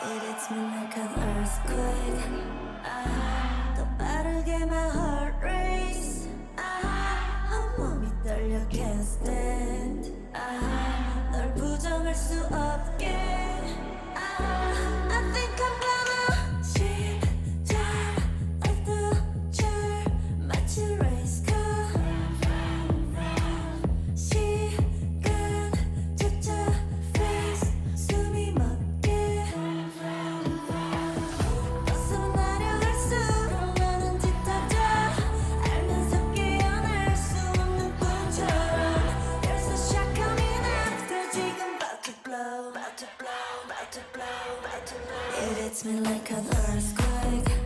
It hits me like an earthquake. 더 빠르게 my heart race. 온몸이 떨려 can't stand. 널 부정할 수 없게. I think I'm gonna 심장 어두줄 마치 race car. 시간조차 face 숨이 멎게. 벗어나려갈수록 너는 짙어져. 알면서 깨어날 수 없는 꿈처럼. There's a shot coming after. 지금 about to blow, about to blow, about to blow, about to blow. It hits me like an earthquake.